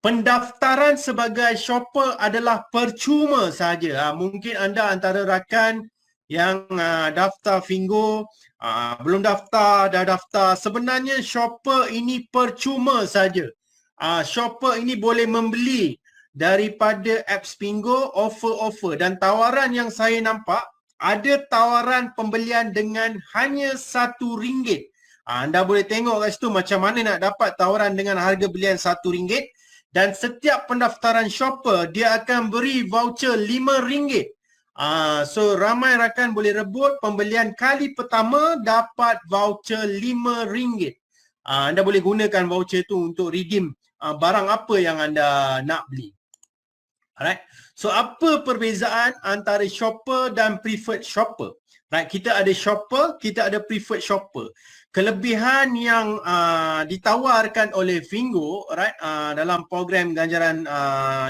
Pendaftaran sebagai shopper adalah percuma saja. Mungkin anda antara rakan yang daftar Fingo, belum daftar, dah daftar. Sebenarnya shopper ini percuma saja. Shopper ini boleh membeli daripada apps Fingo offer-offer, dan tawaran yang saya nampak ada tawaran pembelian dengan hanya RM1. Anda boleh tengok kat situ macam mana nak dapat tawaran dengan harga belian RM1. Dan setiap pendaftaran shopper, dia akan beri voucher RM5. So ramai rakan boleh rebut pembelian kali pertama dapat voucher RM5. Anda boleh gunakan voucher itu untuk redeem barang apa yang anda nak beli. Alright. So apa perbezaan antara shopper dan preferred shopper? Right, kita ada shopper, kita ada preferred shopper. Kelebihan yang ditawarkan oleh Fingo, right, dalam program ganjaran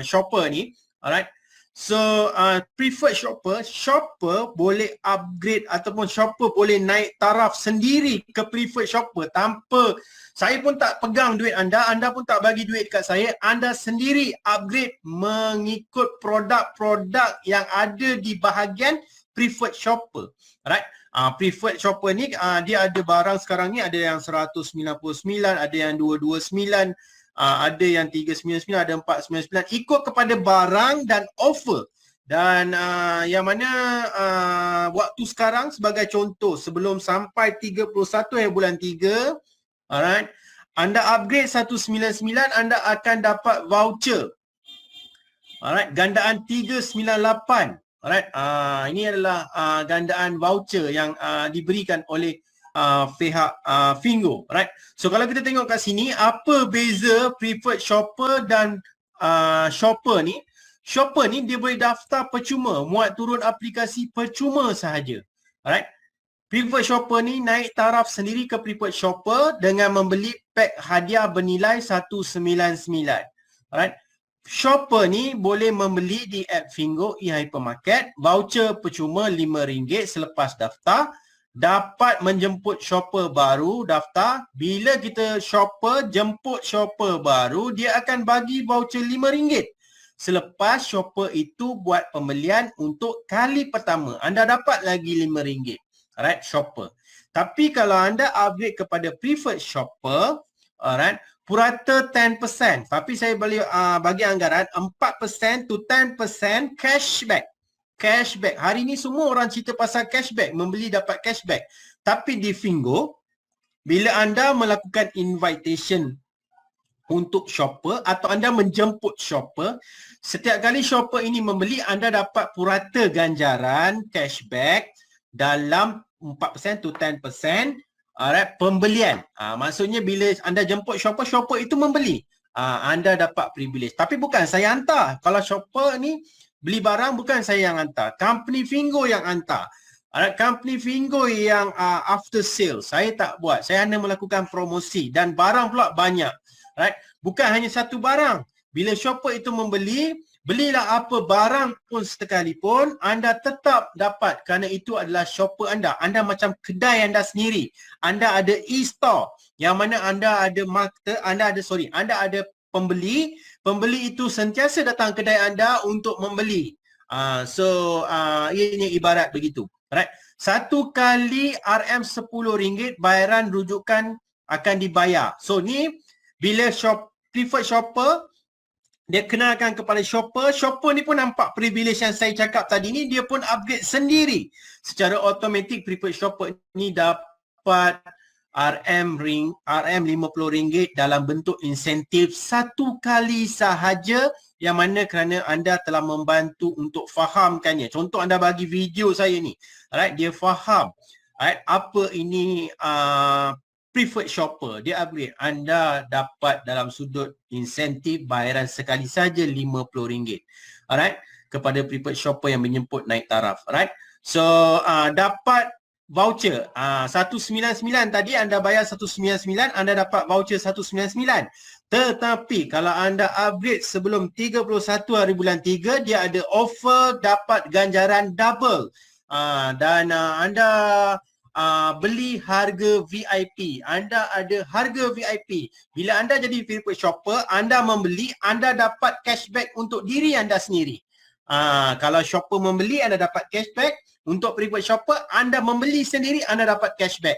shopper ni, alright. So preferred shopper boleh upgrade ataupun shopper boleh naik taraf sendiri ke preferred shopper tanpa saya pun tak pegang duit anda pun tak bagi duit dekat saya, anda sendiri upgrade mengikut produk-produk yang ada di bahagian preferred shopper. Right? Preferred shopper ni dia ada barang sekarang ni, ada yang 199, ada yang 229, ada yang 399, ada 499, ikut kepada barang dan offer. Dan yang mana waktu sekarang sebagai contoh, sebelum sampai 31 bulan 3, alright, anda upgrade 199, anda akan dapat voucher, alright, gandaan 398. Alright, ini adalah gandaan voucher yang diberikan oleh pihak Fingo. Right. So kalau kita tengok kat sini, apa beza preferred shopper dan shopper ni? Shopper ni dia boleh daftar percuma, muat turun aplikasi percuma sahaja. Alright. Preferred shopper ni naik taraf sendiri ke preferred shopper dengan membeli pack hadiah bernilai 199. Alright. Shopper ni boleh membeli di app Fingo e-hypermarket, voucher percuma RM5 selepas daftar, dapat menjemput shopper baru daftar. Bila kita shopper jemput shopper baru, dia akan bagi voucher RM5 selepas shopper itu buat pembelian untuk kali pertama. Anda dapat lagi RM5. Alright, shopper. Tapi kalau anda upgrade kepada preferred shopper, alright, purata 10%, tapi saya boleh bagi anggaran 4% to 10% cashback. Cashback. Hari ni semua orang cerita pasal cashback, membeli dapat cashback. Tapi di Fingo, bila anda melakukan invitation untuk shopper atau anda menjemput shopper, setiap kali shopper ini membeli, anda dapat purata ganjaran cashback dalam 4% to 10%. Alright, pembelian. Maksudnya bila anda jemput shopper, shopper itu membeli. Anda dapat privilege. Tapi bukan saya hantar. Kalau shopper ni beli barang, bukan saya yang hantar. Company Fingo yang hantar. Alright, company Fingo yang after sale. Saya tak buat. Saya hanya melakukan promosi dan barang pula banyak. Alright, bukan hanya satu barang. Bila shopper itu membeli, belilah apa barang pun sekalipun, anda tetap dapat kerana itu adalah shopper anda. Anda macam kedai anda sendiri. Anda ada e-store yang mana anda ada marketer, anda ada pembeli. Pembeli itu sentiasa datang kedai anda untuk membeli. Ini ibarat begitu. Right? Satu kali RM10 bayaran rujukan akan dibayar. So ni bila preferred shopper, dia kenalkan kepada shopper. Shopper ni pun nampak privilege yang saya cakap tadi ni, dia pun upgrade sendiri. Secara automatik preferred shopper ni dapat RM50 dalam bentuk insentif satu kali sahaja, yang mana kerana anda telah membantu untuk fahamkannya. Contoh anda bagi video saya ni, alright, dia faham, alright, apa ini preferred shopper, dia upgrade, anda dapat dalam sudut insentif bayaran sekali saja RM50. Alright, kepada preferred shopper yang menjemput naik taraf. Alright, so dapat voucher 199 tadi, anda bayar 199, anda dapat voucher 199. Tetapi kalau anda upgrade sebelum 31 hari bulan 3, dia ada offer dapat ganjaran double. Dan anda beli harga VIP. Anda ada harga VIP. Bila anda jadi preferred shopper, anda membeli, anda dapat cashback untuk diri anda sendiri. Kalau shopper membeli, anda dapat cashback. Untuk preferred shopper, anda membeli sendiri, anda dapat cashback.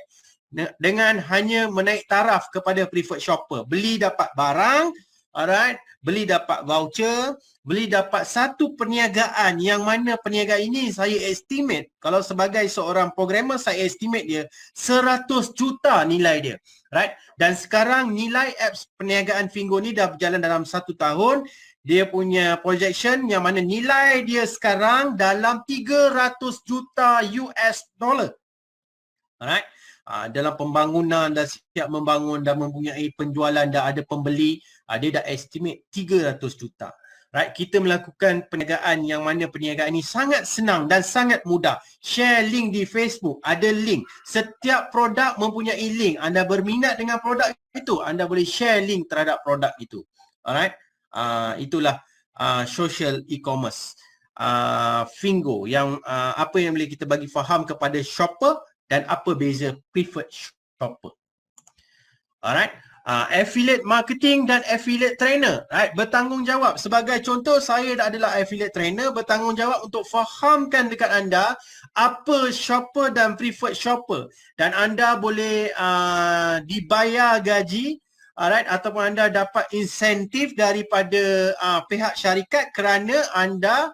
Dengan hanya menaik taraf kepada preferred shopper. Beli dapat barang, alright, beli dapat voucher, beli dapat satu perniagaan yang mana perniagaan ini saya estimate, kalau sebagai seorang programmer saya estimate dia 100 juta nilai dia, right? Dan sekarang nilai apps perniagaan Fingo ni dah berjalan dalam 1 tahun. Dia punya projection yang mana nilai dia sekarang dalam 300 juta US dollar. Alright. Dalam pembangunan, dah siap membangun, dah mempunyai penjualan, dah ada pembeli, dia dah estimate 300 juta. Right, kita melakukan perniagaan yang mana perniagaan ini sangat senang dan sangat mudah. Share link di Facebook, ada link. Setiap produk mempunyai link. Anda berminat dengan produk itu, anda boleh share link terhadap produk itu. Alright, itulah social e-commerce Fingo yang apa yang boleh kita bagi faham kepada shopper dan apa beza preferred shopper. Alright. Affiliate marketing dan affiliate trainer, right? Bertanggungjawab. Sebagai contoh, saya adalah affiliate trainer, bertanggungjawab untuk fahamkan dekat anda apa shopper dan preferred shopper, dan anda boleh dibayar gaji, alright, ataupun anda dapat insentif daripada pihak syarikat kerana anda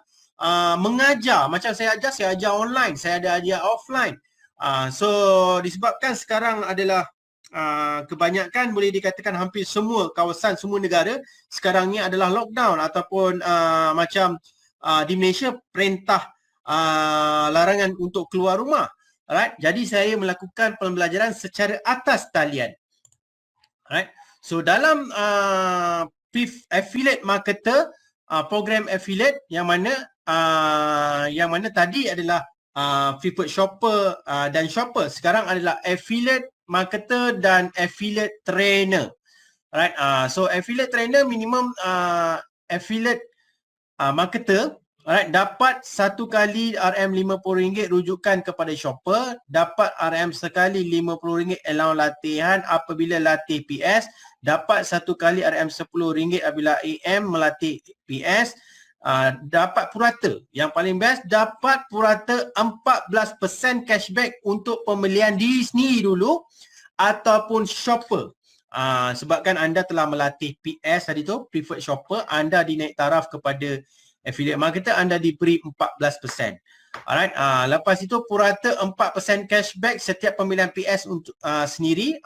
mengajar. Macam saya ajar online, saya ada ajar offline. So disebabkan sekarang adalah kebanyakan, boleh dikatakan hampir semua kawasan, semua negara sekarang ni adalah lockdown ataupun macam di Malaysia perintah larangan untuk keluar rumah. Alright, jadi saya melakukan pembelajaran secara atas talian. Alright, so dalam affiliate marketer, program affiliate yang mana tadi adalah preferred shopper dan shopper, sekarang adalah affiliate marketer dan affiliate trainer. Alright, so affiliate trainer minimum affiliate marketer, alright, dapat satu kali RM50 rujukan kepada shopper, dapat RM sekali RM50 allowance latihan apabila latih PS, dapat satu kali RM10 apabila AM melatih PS. Dapat purata. Yang paling best, dapat purata 14% cashback untuk pembelian diri sendiri dulu ataupun shopper. Sebabkan anda telah melatih PS tadi tu, preferred shopper, anda dinaik taraf kepada affiliate marketer, anda diberi 14%. Alright, lepas itu purata 4% cashback setiap pembelian PS untuk sendiri.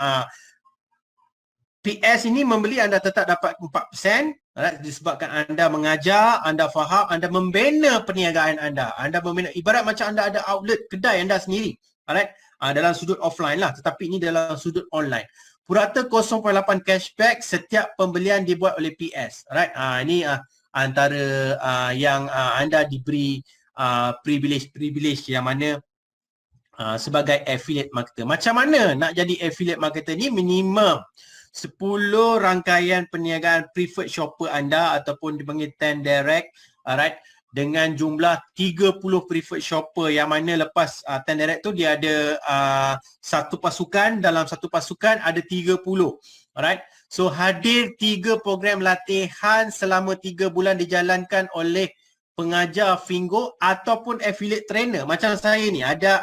PS ini membeli anda tetap dapat 4%, alright, disebabkan anda mengajar, anda faham, anda membina perniagaan anda. Anda membina, ibarat macam anda ada outlet kedai anda sendiri, alright, dalam sudut offline lah, tetapi ini dalam sudut online. Purata 0.8 cashback setiap pembelian dibuat oleh PS. Alright, ini antara yang anda diberi privilege yang mana sebagai affiliate marketer. Macam mana nak jadi affiliate marketer ni? Minimum 10 rangkaian perniagaan preferred shopper anda ataupun dipanggil 10 direct, alright, dengan jumlah 30 preferred shopper, yang mana lepas 10 direct tu dia ada satu pasukan, dalam satu pasukan ada 30, alright. So hadir 3 program latihan selama 3 bulan dijalankan oleh pengajar Fingo ataupun affiliate trainer. Macam saya ni, anda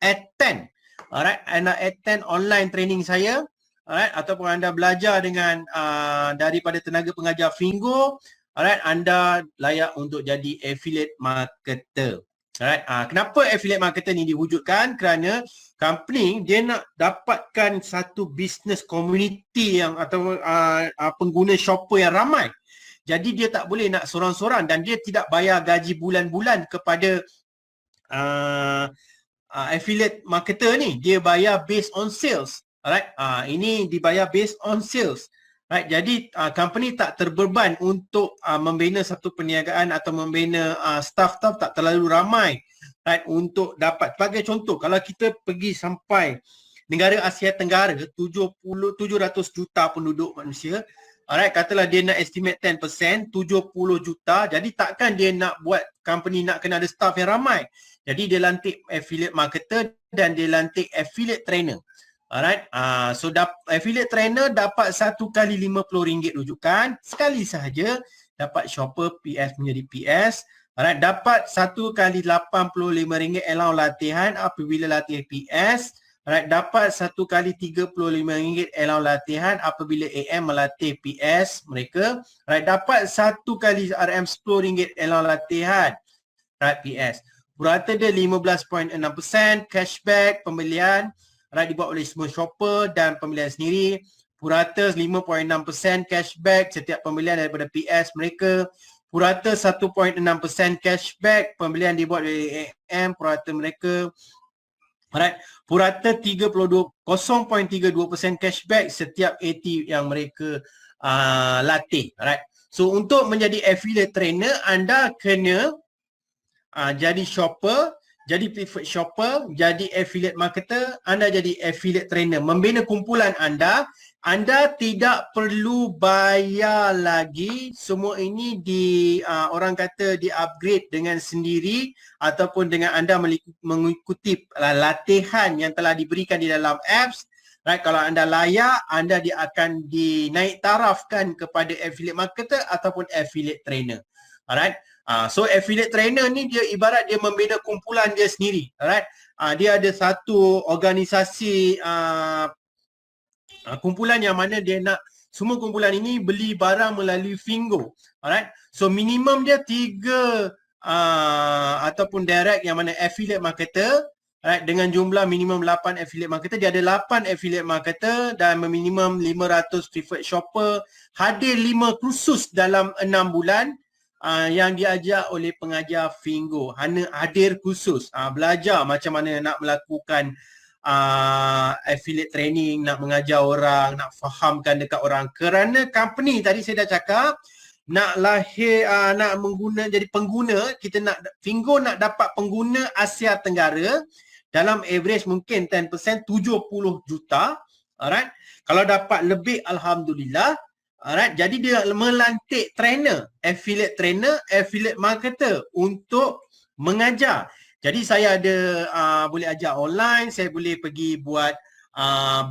attend, alright, anda attend online training saya, alright, ataupun anda belajar dengan daripada tenaga pengajar Fingo, alright, anda layak untuk jadi affiliate marketer. Alright, kenapa affiliate marketer ni diwujudkan? Kerana company dia nak dapatkan satu business community yang atau pengguna shopper yang ramai. Jadi dia tak boleh nak sorang-sorang, dan dia tidak bayar gaji bulan-bulan kepada affiliate marketer ni. Dia bayar based on sales. Alright, ini dibayar based on sales. Right, jadi company tak terbeban untuk membina satu perniagaan atau membina staff tak terlalu ramai, right, untuk dapat. Sebagai contoh, kalau kita pergi sampai negara Asia Tenggara, 700 juta penduduk manusia, Alright, katalah dia nak estimate 10%, 70 juta. Jadi takkan dia nak buat company nak kena ada staff yang ramai. Jadi dia lantik affiliate marketer dan dia lantik affiliate trainer. Alright, so affiliate trainer dapat satu kali RM50 rujukan. Sekali sahaja dapat shopper PS menjadi PS. Alright, dapat satu kali RM85 allowance latihan apabila latihan PS. Alright, dapat satu kali RM35 allowance latihan apabila AM melatih PS mereka. Alright, dapat satu kali RM RM10 allowance latihan. Alright, PS. Purata dia 15.6% cashback pembelian. Alright, dibuat oleh semua shopper dan pembelian sendiri. Purata 5.6% cashback setiap pembelian daripada PS mereka. Purata 1.6% cashback pembelian dibuat oleh AM purata mereka. Alright, purata 0.32% cashback setiap AT yang mereka latih. Alright. So untuk menjadi affiliate trainer, anda kena jadi shopper, jadi preferred shopper, jadi affiliate marketer, anda jadi affiliate trainer. Membina kumpulan anda tidak perlu bayar lagi. Semua ini orang kata di-upgrade dengan sendiri ataupun dengan anda mengikuti latihan yang telah diberikan di dalam apps. Right, kalau anda layak, anda akan dinaik tarafkan kepada affiliate marketer ataupun affiliate trainer. Alright. So affiliate trainer ni dia ibarat dia membina kumpulan dia sendiri. Alright. Dia ada satu organisasi kumpulan yang mana dia nak semua kumpulan ini beli barang melalui Fingo. Alright. So minimum dia 3 ataupun direct yang mana affiliate marketer. Alright, dengan jumlah minimum 8 affiliate marketer. Dia ada 8 affiliate marketer dan minimum 500 preferred shopper. Hadir 5 kursus dalam 6 bulan yang diajar oleh pengajar Fingo. Hadir kursus, belajar macam mana nak melakukan affiliate training, nak mengajar orang, nak fahamkan dekat orang. Kerana company tadi saya dah cakap, nak lahir, nak jadi pengguna, kita nak Fingo nak dapat pengguna Asia Tenggara dalam average mungkin 10% 70 juta. Alright. Kalau dapat lebih, alhamdulillah. Alright. Jadi dia melantik trainer, affiliate marketer untuk mengajar. Jadi saya ada boleh ajar online, saya boleh pergi buat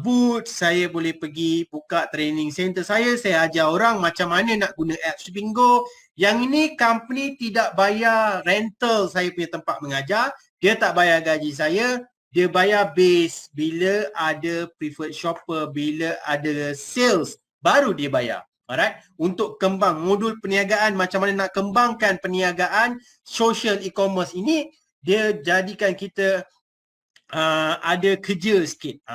booth, saya boleh pergi buka training center saya ajar orang macam mana nak guna apps Fingo. Yang ini company tidak bayar rental saya punya tempat mengajar, dia tak bayar gaji saya, dia bayar base bila ada preferred shopper, bila ada sales, baru dia bayar. Alright, untuk kembang modul perniagaan, macam mana nak kembangkan perniagaan social e-commerce ini, dia jadikan kita ada kerja sikit.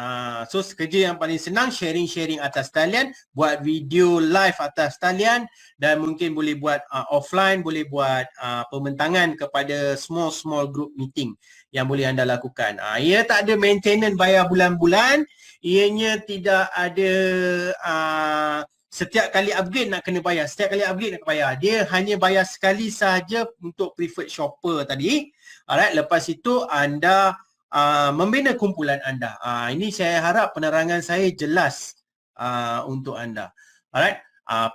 So kerja yang paling senang, sharing atas talian, buat video live atas talian, dan mungkin boleh buat offline, boleh buat pembentangan kepada small group meeting yang boleh anda lakukan. Ia tak ada maintenance bayar bulan-bulan, ianya tidak ada setiap kali upgrade nak kena bayar, dia hanya bayar sekali sahaja untuk preferred shopper tadi. Alright, lepas itu anda membina kumpulan anda. Ini saya harap penerangan saya jelas untuk anda. Alright,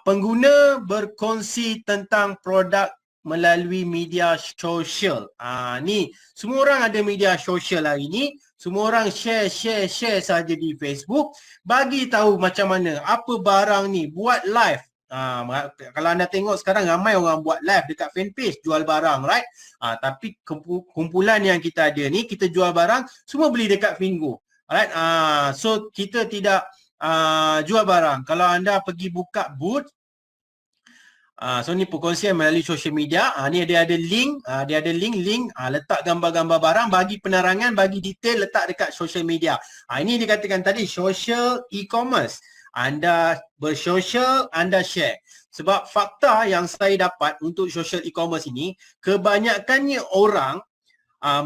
pengguna berkongsi tentang produk melalui media sosial. Ni semua orang ada media sosial hari ni. Semua orang share saja di Facebook, bagi tahu macam mana apa barang ni, buat live. Kalau anda tengok sekarang ramai orang buat live dekat fanpage jual barang, right? Tapi kumpulan yang kita ada ni, kita jual barang semua beli dekat Fingo. Alright, so kita tidak jual barang. Kalau anda pergi buka booth, so ni perkongsian melalui social media. Ni dia ada link, letak gambar-gambar barang, bagi penerangan, bagi detail, letak dekat social media. Ini dikatakan tadi social e-commerce. Anda bersosial, anda share. Sebab fakta yang saya dapat untuk social e-commerce ini, kebanyakannya orang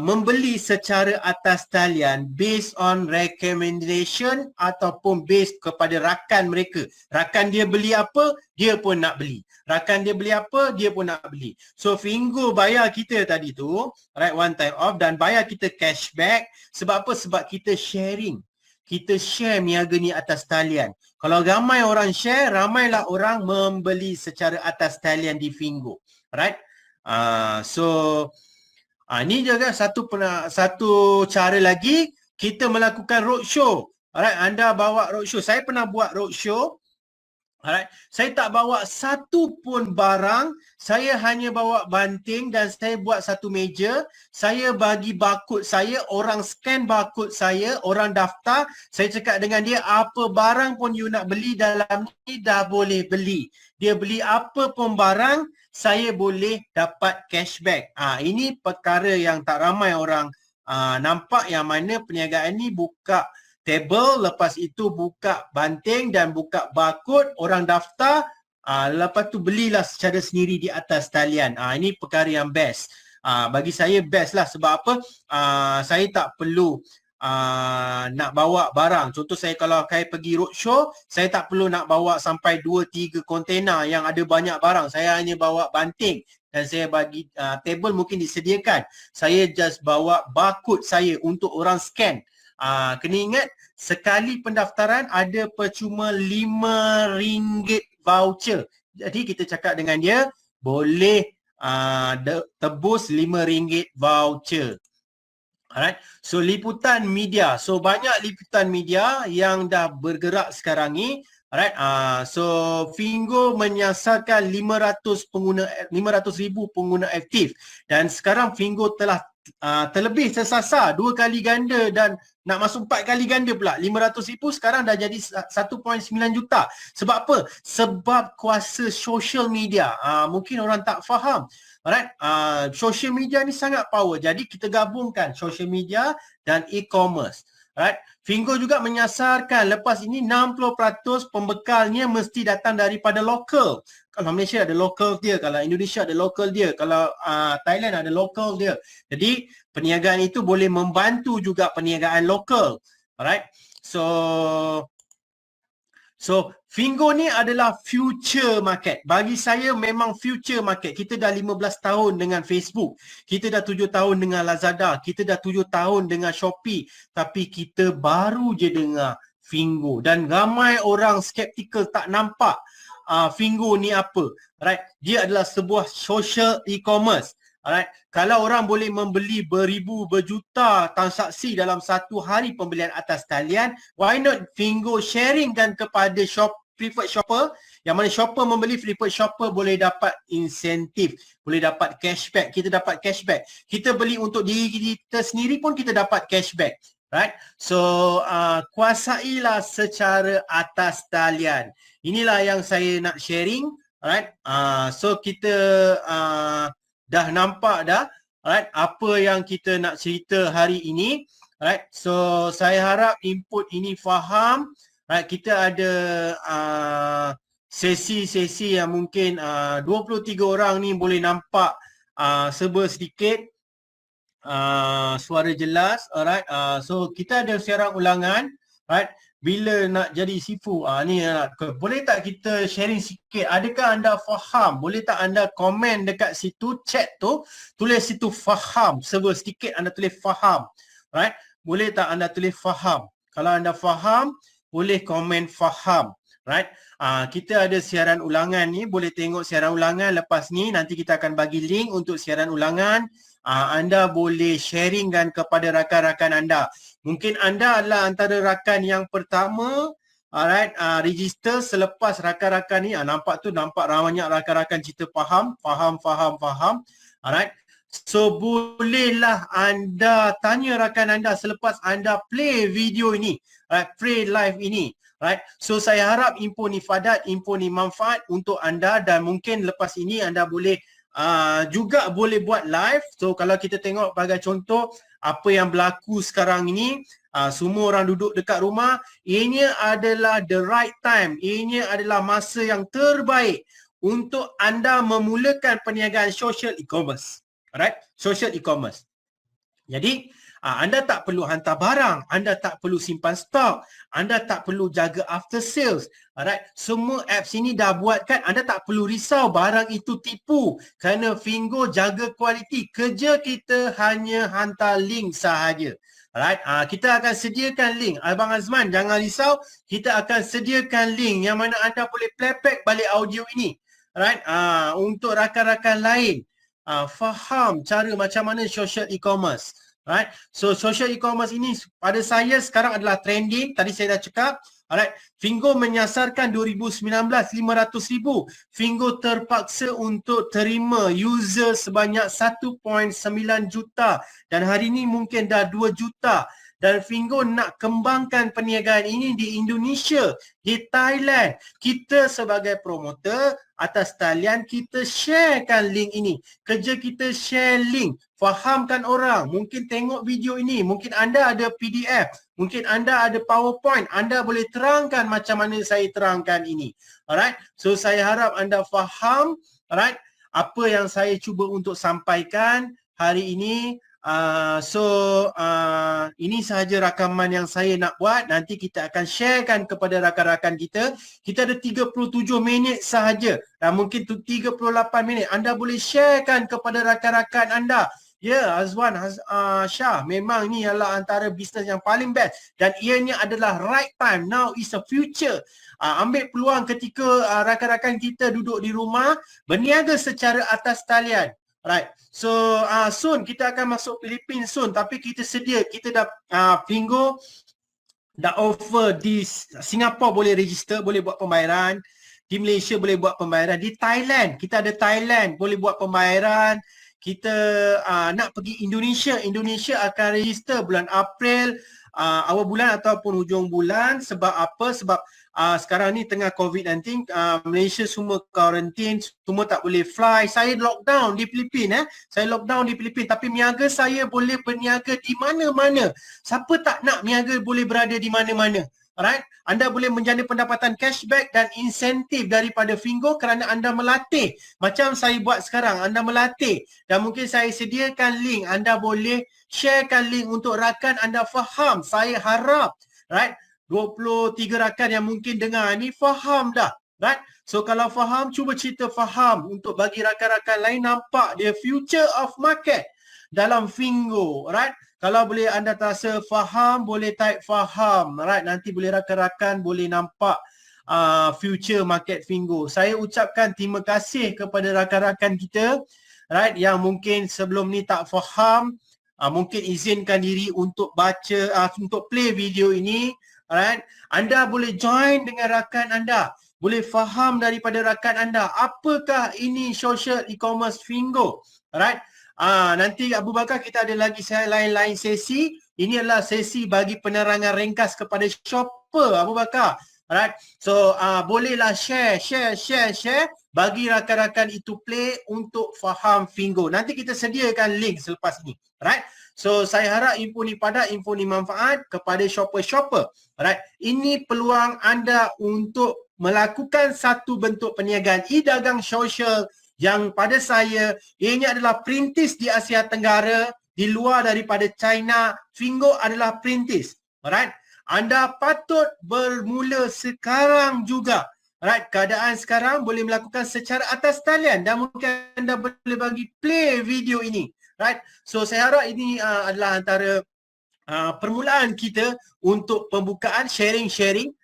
membeli secara atas talian based on recommendation ataupun based kepada rakan mereka. Rakan dia beli apa, dia pun nak beli. Rakan dia beli apa, dia pun nak beli. So Fingo bayar kita tadi tu, right, one time off, dan bayar kita cashback. Sebab apa? Sebab kita sharing. kita share niaga ni atas talian. Kalau ramai orang share, ramailah orang membeli secara atas talian di Fingo. Alright? Ni juga satu cara lagi kita melakukan roadshow. Alright, anda bawa roadshow. Saya pernah buat roadshow. Alright, saya tak bawa satu pun barang, saya hanya bawa banting dan saya buat satu meja, saya bagi barcode saya, orang scan barcode saya, orang daftar, saya cakap dengan dia apa barang pun you nak beli dalam ni dah boleh beli. Dia beli apa pun barang, saya boleh dapat cashback. Ini perkara yang tak ramai orang nampak, yang mana perniagaan ni buka table, lepas itu buka banting dan buka barcode, orang daftar, lepas tu belilah secara sendiri di atas talian. Ini perkara yang best. Bagi saya best lah, sebab apa? Saya tak perlu nak bawa barang. Contoh saya kalau saya pergi roadshow, saya tak perlu nak bawa sampai 2-3 kontena yang ada banyak barang. Saya hanya bawa banting dan saya bagi table mungkin disediakan. Saya just bawa barcode saya untuk orang scan. Kena ingat, sekali pendaftaran ada percuma RM5 voucher. Jadi kita cakap dengan dia, boleh tebus RM5 voucher. Alright, so liputan media. So banyak liputan media yang dah bergerak sekarang ni. Alright, so Fingo menyasarkan 500,000 pengguna aktif. Dan sekarang Fingo telah terlebih tersasar 2 kali ganda dan nak masuk 4 kali ganda pula. 500,000 sekarang dah jadi 1.9 juta. Sebab apa? Sebab kuasa social media. Mungkin orang tak faham. Alright, social media ni sangat power. Jadi kita gabungkan social media dan e-commerce. Alright, Fingo juga menyasarkan lepas ini 60% pembekalnya mesti datang daripada lokal. Kalau Malaysia ada lokal dia, kalau Indonesia ada lokal dia, kalau Thailand ada lokal dia. Jadi perniagaan itu boleh membantu juga perniagaan lokal. Alright, So Fingo ni adalah future market. Bagi saya memang future market. Kita dah 15 tahun dengan Facebook. Kita dah 7 tahun dengan Lazada. Kita dah 7 tahun dengan Shopee. Tapi kita baru je dengar Fingo. Dan ramai orang skeptikal, tak nampak Fingo ni apa. Right? Dia adalah sebuah social e-commerce. Alright, kalau orang boleh membeli beribu, berjuta transaksi dalam satu hari pembelian atas talian, why not Fingo sharingkan kepada preferred shopper, yang mana shopper membeli, preferred shopper boleh dapat insentif, boleh dapat cashback. Kita dapat cashback. Kita beli untuk diri kita sendiri pun kita dapat cashback. Right? So kuasailah secara atas talian. Inilah yang saya nak sharing. Alright, so kita dah nampak dah, alright, apa yang kita nak cerita hari ini. Alright, so saya harap input ini faham. Alright, kita ada sesi-sesi yang mungkin 23 orang ni boleh nampak serba sedikit, suara jelas. Alright, so kita ada siaran ulangan. Alright, bila nak jadi sifu, ni boleh tak kita sharing sikit, adakah anda faham? Boleh tak anda komen dekat situ, chat tu, tulis situ faham, serba sedikit anda tulis faham. Right? Boleh tak anda tulis faham? Kalau anda faham, boleh komen faham. Right? Kita ada siaran ulangan ni, boleh tengok siaran ulangan lepas ni, nanti kita akan bagi link untuk siaran ulangan. Anda boleh sharingkan kepada rakan-rakan anda. Mungkin anda adalah antara rakan yang pertama, alright, register selepas rakan-rakan ni. Nampak banyak rakan-rakan cerita faham. Alright. So bolehlah anda tanya rakan anda selepas anda play video ini, right, play live ini. Right. So saya harap info ni fadat, info ni manfaat untuk anda, dan mungkin lepas ini anda boleh juga boleh buat live. So kalau kita tengok sebagai contoh apa yang berlaku sekarang ini, semua orang duduk dekat rumah, ianya adalah the right time, ianya adalah masa yang terbaik untuk anda memulakan perniagaan social e-commerce. Alright, social e-commerce. Jadi anda tak perlu hantar barang, anda tak perlu simpan stok, anda tak perlu jaga after sales. Alright, semua apps ini dah buatkan, anda tak perlu risau barang itu tipu kerana Fingo jaga kualiti. Kerja kita hanya hantar link sahaja. Alright, kita akan sediakan link. Abang Azman, jangan risau, kita akan sediakan link yang mana anda boleh playback balik audio ini. Alright, untuk rakan-rakan lain faham cara macam mana social e-commerce. Alright, so social e-commerce ini pada saya sekarang adalah trending. Tadi saya dah cakap. Alright, Fingo menyasarkan 2019 500,000. Fingo terpaksa untuk terima user sebanyak 1.9 juta dan hari ini mungkin dah 2 juta. Dan Fingo nak kembangkan perniagaan ini di Indonesia, di Thailand. Kita sebagai promoter, atas talian kita sharekan link ini. Kerja kita share link, fahamkan orang. Mungkin tengok video ini, mungkin anda ada PDF, mungkin anda ada PowerPoint, anda boleh terangkan macam mana saya terangkan ini. Alright, so saya harap anda faham, alright, apa yang saya cuba untuk sampaikan hari ini. Ini sahaja rakaman yang saya nak buat. Nanti kita akan sharekan kepada rakan-rakan kita. Kita ada 37 minit sahaja dan mungkin 38 minit. Anda boleh sharekan kepada rakan-rakan anda. Ya, Azwan, Syah, memang ni adalah antara bisnes yang paling best dan ianya adalah right time. Now is the future. Ambil peluang ketika rakan-rakan kita duduk di rumah berniaga secara atas talian. Right. So soon kita akan masuk Philippines soon, tapi kita sedia, kita dah Fingo dah offer di Singapura boleh register, boleh buat pembayaran, di Malaysia boleh buat pembayaran, di Thailand kita ada Thailand boleh buat pembayaran. Kita nak pergi Indonesia, Indonesia akan register bulan April, awal bulan ataupun hujung bulan. Sebab apa? Sebab sekarang ni tengah COVID-19, Malaysia semua quarantine, semua tak boleh fly. Saya lockdown di Filipina, tapi niaga saya boleh berniaga di mana-mana. Siapa tak nak niaga boleh berada di mana-mana. Alright, anda boleh menjana pendapatan cashback dan insentif daripada Fingo kerana anda melatih. Macam saya buat sekarang, anda melatih. Dan mungkin saya sediakan link, anda boleh sharekan link untuk rakan anda faham. Saya harap, right, 23 rakan yang mungkin dengar ni faham dah. Right? So kalau faham, cuba cerita faham untuk bagi rakan-rakan lain nampak the future of market dalam Fingo. Right? Kalau boleh anda terasa faham, boleh type faham. Right? Nanti boleh rakan-rakan boleh nampak future market Fingo. Saya ucapkan terima kasih kepada rakan-rakan kita, right, yang mungkin sebelum ni tak faham. Mungkin izinkan diri untuk baca, untuk play video ini. Alright, anda boleh join dengan rakan anda, boleh faham daripada rakan anda apakah ini social e-commerce Fingo. Alright, nanti Abu Bakar kita ada lagi lain-lain sesi. Ini adalah sesi bagi penerangan ringkas kepada shopper, Abu Bakar. Alright, so bolehlah share bagi rakan-rakan itu play untuk faham Fingo. Nanti kita sediakan link selepas ini. Alright, so saya harap info ni padat, info ni manfaat kepada shopper-shopper. Alright, ini peluang anda untuk melakukan satu bentuk perniagaan e-dagang sosial yang pada saya ini adalah perintis di Asia Tenggara, di luar daripada China. Fingo adalah perintis. Alright, anda patut bermula sekarang juga. Alright, keadaan sekarang boleh melakukan secara atas talian dan mungkin anda boleh bagi play video ini. Right, so saya harap ini adalah antara permulaan kita untuk pembukaan sharing.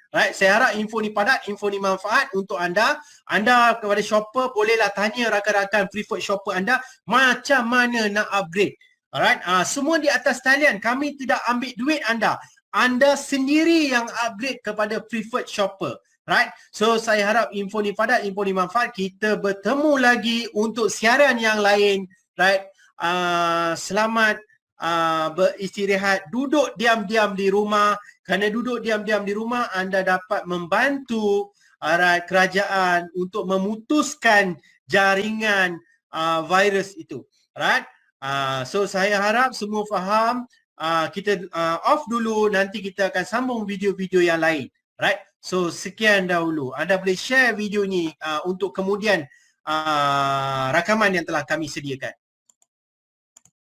Right, saya harap info ni padat, info ni manfaat untuk anda. Anda kepada shopper bolehlah tanya rakan-rakan preferred shopper anda macam mana nak upgrade. Alright, semua di atas talian. Kami tidak ambil duit anda. Anda sendiri yang upgrade kepada preferred shopper. Right, so saya harap info ni padat, info ni manfaat. Kita bertemu lagi untuk siaran yang lain. Right. Selamat beristirahat, duduk diam-diam di rumah. Kerana duduk diam-diam di rumah, anda dapat membantu kerajaan untuk memutuskan jaringan virus itu. Right? So saya harap semua faham. Kita off dulu, nanti kita akan sambung video-video yang lain. Right? So sekian dahulu. Anda boleh share video ni untuk kemudian rakaman yang telah kami sediakan.